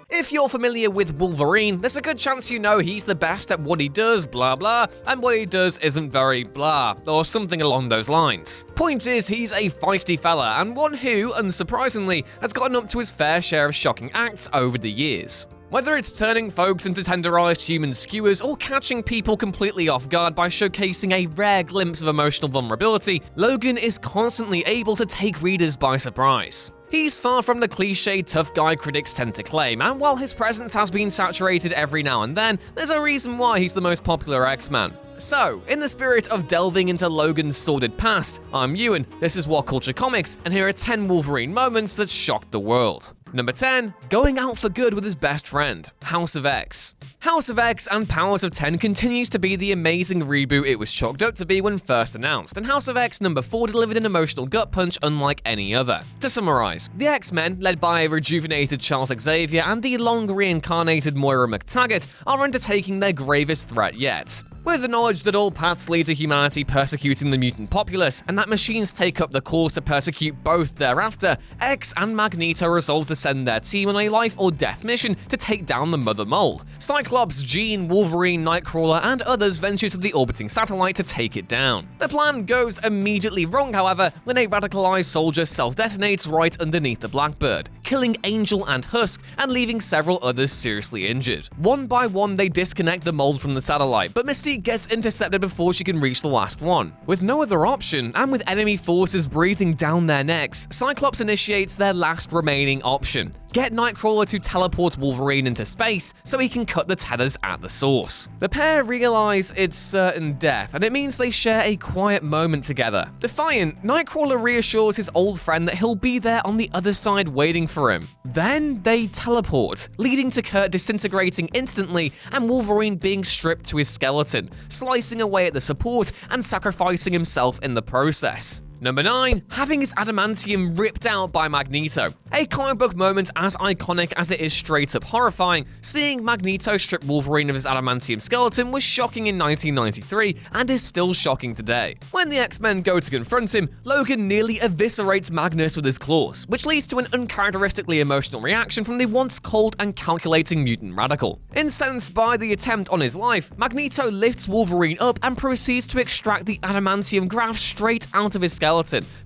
If you're familiar with Wolverine, there's a good chance you know he's the best at what he does, blah blah, and what he does isn't very blah, or something along those lines. Point is, he's a feisty fella, and one who, unsurprisingly, has gotten up to his fair share of shocking acts over the years. Whether it's turning folks into tenderized human skewers or catching people completely off guard by showcasing a rare glimpse of emotional vulnerability, Logan is constantly able to take readers by surprise. He's far from the cliché tough guy critics tend to claim, and while his presence has been saturated every now and then, there's a reason why he's the most popular X-Man. So, in the spirit of delving into Logan's sordid past, I'm Ewan, this is What Culture Comics, and here are 10 Wolverine moments that shocked the world. Number 10, going out for good with his best friend, House of X. House of X and Powers of 10 continues to be the amazing reboot it was chalked up to be when first announced, and House of X number 4 delivered an emotional gut punch unlike any other. To summarize, the X-Men, led by a rejuvenated Charles Xavier and the long reincarnated Moira McTaggart, are undertaking their gravest threat yet. With the knowledge that all paths lead to humanity persecuting the mutant populace, and that machines take up the cause to persecute both thereafter, X and Magneto resolve to send their team on a life or death mission to take down the Mother Mole. Cyclops, Jean, Wolverine, Nightcrawler, and others venture to the orbiting satellite to take it down. The plan goes immediately wrong, however, when a radicalized soldier self-detonates right underneath the Blackbird, killing Angel and Husk and leaving several others seriously injured. One by one, they disconnect the mold from the satellite, but Mystique gets intercepted before she can reach the last one. With no other option, and with enemy forces breathing down their necks, Cyclops initiates their last remaining option: get Nightcrawler to teleport Wolverine into space so he can cut the tethers at the source. The pair realize it's certain death, and it means they share a quiet moment together. Defiant, Nightcrawler reassures his old friend that he'll be there on the other side waiting for him. Then they teleport, leading to Kurt disintegrating instantly and Wolverine being stripped to his skeleton, slicing away at the support and sacrificing himself in the process. Number 9, having his adamantium ripped out by Magneto. A comic book moment as iconic as it is straight up horrifying, seeing Magneto strip Wolverine of his adamantium skeleton was shocking in 1993 and is still shocking today. When the X-Men go to confront him, Logan nearly eviscerates Magnus with his claws, which leads to an uncharacteristically emotional reaction from the once cold and calculating mutant radical. Incensed by the attempt on his life, Magneto lifts Wolverine up and proceeds to extract the adamantium graft straight out of his skeleton,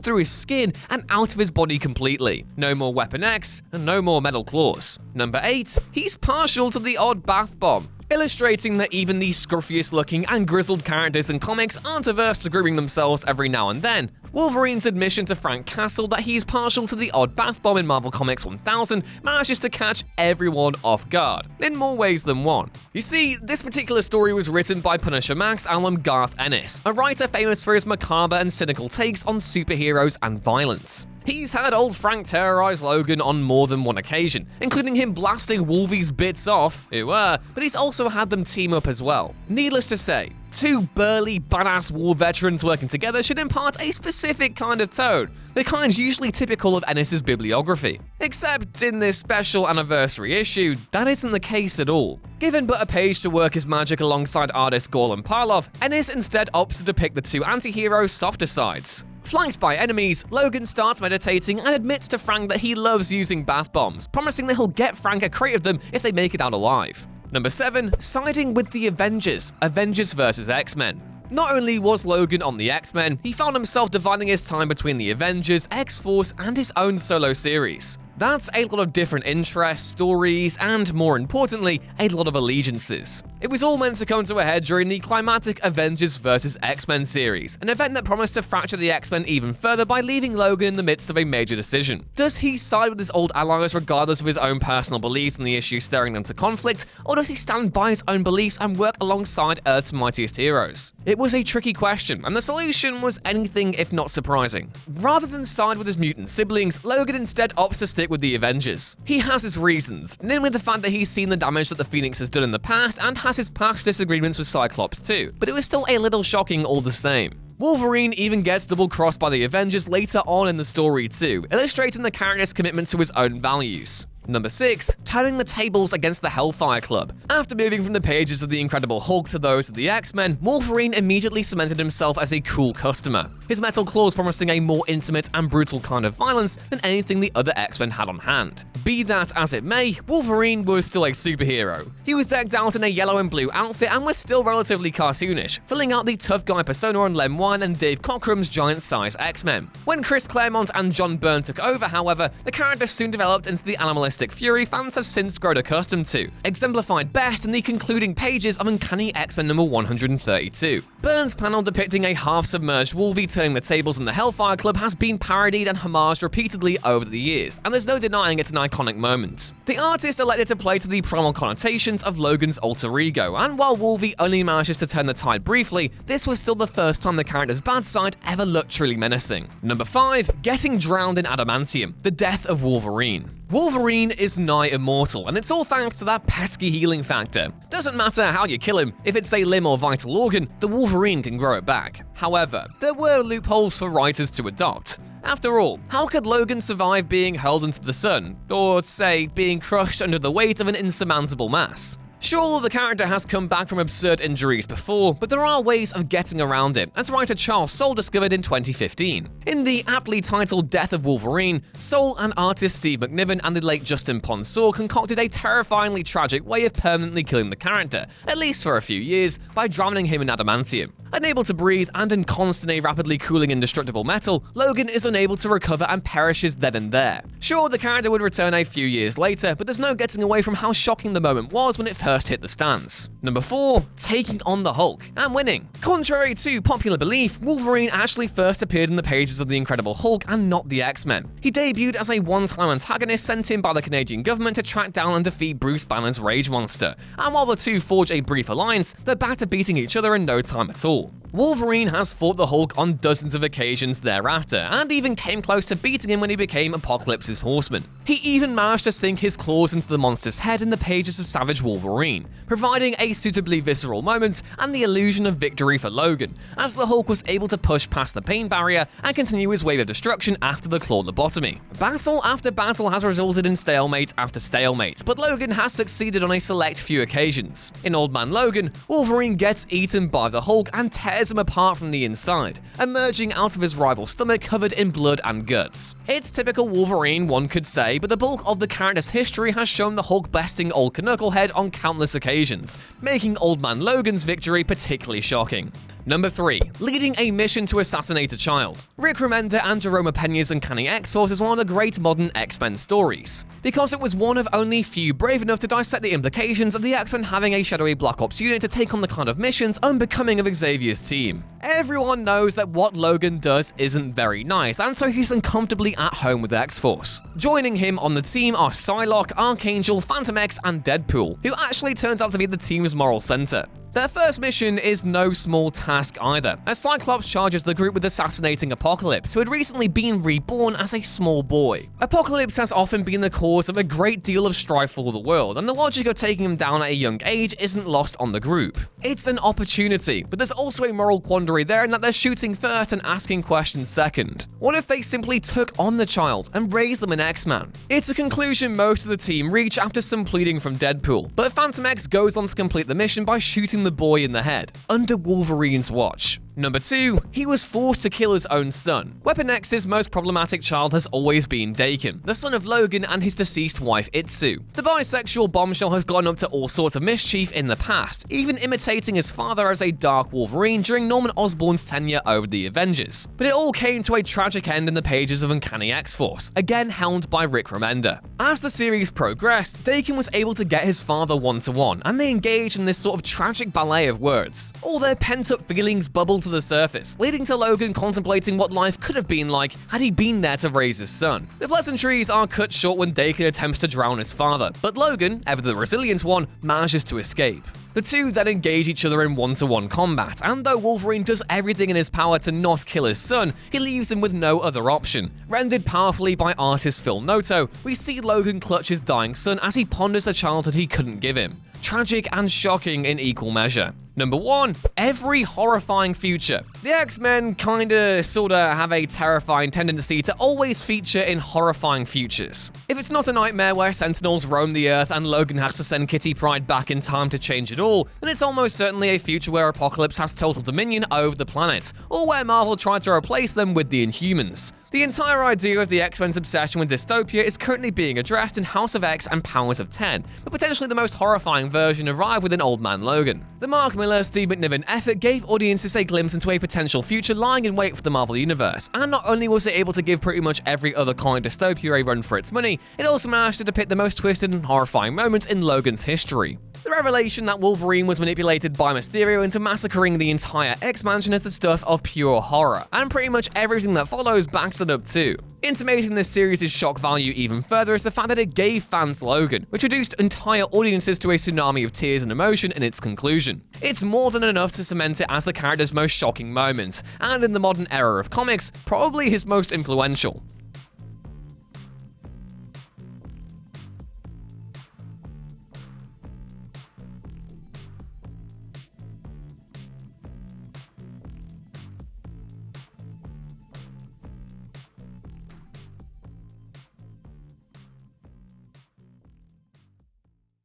through his skin and out of his body completely. No more Weapon X, and no more metal claws. Number 8, he's partial to the odd bath bomb, illustrating that even the scruffiest looking and grizzled characters in comics aren't averse to grooming themselves every now and then. Wolverine's admission to Frank Castle that he's partial to the odd bath bomb in Marvel Comics 1000 manages to catch everyone off guard, in more ways than one. You see, this particular story was written by Punisher Max alum Garth Ennis, a writer famous for his macabre and cynical takes on superheroes and violence. He's had old Frank terrorize Logan on more than one occasion, including him blasting Wolvie's bits off, but he's also had them team up as well. Needless to say, two burly, badass war veterans working together should impart a specific kind of tone, the kind usually typical of Ennis's bibliography. Except in this special anniversary issue, that isn't the case at all. Given but a page to work his magic alongside artist Gorlan Parlov, Ennis instead opts to depict the two anti-heroes' softer sides. Flanked by enemies, Logan starts meditating and admits to Frank that he loves using bath bombs, promising that he'll get Frank a crate of them if they make it out alive. Number 7, siding with the Avengers vs. X-Men. Not only was Logan on the X-Men, he found himself dividing his time between the Avengers, X-Force, and his own solo series. That's a lot of different interests, stories, and more importantly, a lot of allegiances. It was all meant to come to a head during the climactic Avengers vs. X-Men series, an event that promised to fracture the X-Men even further by leaving Logan in the midst of a major decision. Does he side with his old allies regardless of his own personal beliefs and the issues staring them to conflict, or does he stand by his own beliefs and work alongside Earth's mightiest heroes? It was a tricky question, and the solution was anything if not surprising. Rather than side with his mutant siblings, Logan instead opts to stick with the Avengers. He has his reasons, namely the fact that he's seen the damage that the Phoenix has done in the past and has his past disagreements with Cyclops too, but it was still a little shocking all the same. Wolverine even gets double-crossed by the Avengers later on in the story too, illustrating the character's commitment to his own values. Number 6. Turning the tables against the Hellfire Club. After moving from the pages of the Incredible Hulk to those of the X-Men, Wolverine immediately cemented himself as a cool customer, his metal claws promising a more intimate and brutal kind of violence than anything the other X-Men had on hand. Be that as it may, Wolverine was still a superhero. He was decked out in a yellow and blue outfit and was still relatively cartoonish, filling out the tough guy persona on Len Wein and Dave Cockrum's giant-size X-Men. When Chris Claremont and John Byrne took over, however, the character soon developed into the animalistic fury fans have since grown accustomed to, exemplified best in the concluding pages of Uncanny X-Men number 132. Byrne's panel depicting a half-submerged Wolvie turning the tables in the Hellfire Club has been parodied and homaged repeatedly over the years, and there's no denying it's an iconic moment. The artist elected to play to the primal connotations of Logan's alter ego, and while Wolvie only manages to turn the tide briefly, this was still the first time the character's bad side ever looked truly menacing. Number 5. Getting drowned in adamantium, the death of Wolverine. Wolverine is nigh immortal, and it's all thanks to that pesky healing factor. Doesn't matter how you kill him, if it's a limb or vital organ, the Wolverine can grow it back. However, there were loopholes for writers to adopt. After all, how could Logan survive being hurled into the sun, or, say, being crushed under the weight of an insurmountable mass? Sure, the character has come back from absurd injuries before, but there are ways of getting around it, as writer Charles Soule discovered in 2015. In the aptly titled Death of Wolverine, Soule and artist Steve McNiven and the late Justin Ponsor concocted a terrifyingly tragic way of permanently killing the character, at least for a few years, by drowning him in adamantium. Unable to breathe and in constantly rapidly cooling indestructible metal, Logan is unable to recover and perishes then and there. Sure, the character would return a few years later, but there's no getting away from how shocking the moment was when it first hit the stands. Number 4. Taking on the Hulk and winning. Contrary to popular belief, Wolverine actually first appeared in the pages of the Incredible Hulk and not the X-Men. He debuted as a one-time antagonist sent in by the Canadian government to track down and defeat Bruce Banner's Rage Monster, and while the two forge a brief alliance, they're back to beating each other in no time at all. Wolverine has fought the Hulk on dozens of occasions thereafter, and even came close to beating him when he became Apocalypse's horseman. He even managed to sink his claws into the monster's head in the pages of Savage Wolverine, providing a suitably visceral moment and the illusion of victory for Logan, as the Hulk was able to push past the pain barrier and continue his wave of destruction after the claw lobotomy. Battle after battle has resulted in stalemate after stalemate, but Logan has succeeded on a select few occasions. In Old Man Logan, Wolverine gets eaten by the Hulk and tears him apart from the inside, emerging out of his rival's stomach covered in blood and guts. It's typical Wolverine, one could say, but the bulk of the character's history has shown the Hulk besting Old Knucklehead on countless occasions, making Old Man Logan's victory particularly shocking. Number 3. Leading a mission to assassinate a child. Rick Remender and Jerome Peña's Uncanny X-Force is one of the great modern X-Men stories, because it was one of only few brave enough to dissect the implications of the X-Men having a shadowy Black Ops unit to take on the kind of missions unbecoming of Xavier's team. Everyone knows that what Logan does isn't very nice, and so he's uncomfortably at home with X-Force. Joining him on the team are Psylocke, Archangel, Phantom X, and Deadpool, who actually turns out to be the team's moral center. Their first mission is no small task either, as Cyclops charges the group with assassinating Apocalypse, who had recently been reborn as a small boy. Apocalypse has often been the cause of a great deal of strife for the world, and the logic of taking him down at a young age isn't lost on the group. It's an opportunity, but there's also a moral quandary there in that they're shooting first and asking questions second. What if they simply took on the child and raised them an X-Man? It's a conclusion most of the team reach after some pleading from Deadpool, but Phantom X goes on to complete the mission by shooting the boy in the head, under Wolverine's watch. Number 2, he was forced to kill his own son. Weapon X's most problematic child has always been Daken, the son of Logan and his deceased wife Itsu. The bisexual bombshell has gotten up to all sorts of mischief in the past, even imitating his father as a dark Wolverine during Norman Osborn's tenure over the Avengers. But it all came to a tragic end in the pages of Uncanny X-Force, again helmed by Rick Remender. As the series progressed, Daken was able to get his father one-to-one, and they engaged in this sort of tragic ballet of words. All their pent-up feelings bubbled to the surface, leading to Logan contemplating what life could have been like had he been there to raise his son. The pleasantries are cut short when Daken attempts to drown his father, but Logan, ever the resilient one, manages to escape. The two then engage each other in one-to-one combat, and though Wolverine does everything in his power to not kill his son, he leaves him with no other option. Rendered powerfully by artist Phil Noto, we see Logan clutch his dying son as he ponders the childhood he couldn't give him. Tragic and shocking in equal measure. Number 1. Every horrifying future. The X-Men kinda sorta have a terrifying tendency to always feature in horrifying futures. If it's not a nightmare where Sentinels roam the Earth and Logan has to send Kitty Pryde back in time to change it all, then it's almost certainly a future where Apocalypse has total dominion over the planet, or where Marvel tried to replace them with the Inhumans. The entire idea of the X-Men's obsession with dystopia is currently being addressed in House of X and Powers of 10, but potentially the most horrifying version arrived within Old Man Logan. The Mark Millar, Steve McNiven effort gave audiences a glimpse into a potential future lying in wait for the Marvel Universe, and not only was it able to give pretty much every other comic dystopia a run for its money, it also managed to depict the most twisted and horrifying moments in Logan's history. The revelation that Wolverine was manipulated by Mysterio into massacring the entire X-Mansion is the stuff of pure horror, and pretty much everything that follows backs it up too. Intimating this series' shock value even further is the fact that it gave fans Logan, which reduced entire audiences to a tsunami of tears and emotion in its conclusion. It's more than enough to cement it as the character's most shocking moment, and in the modern era of comics, probably his most influential.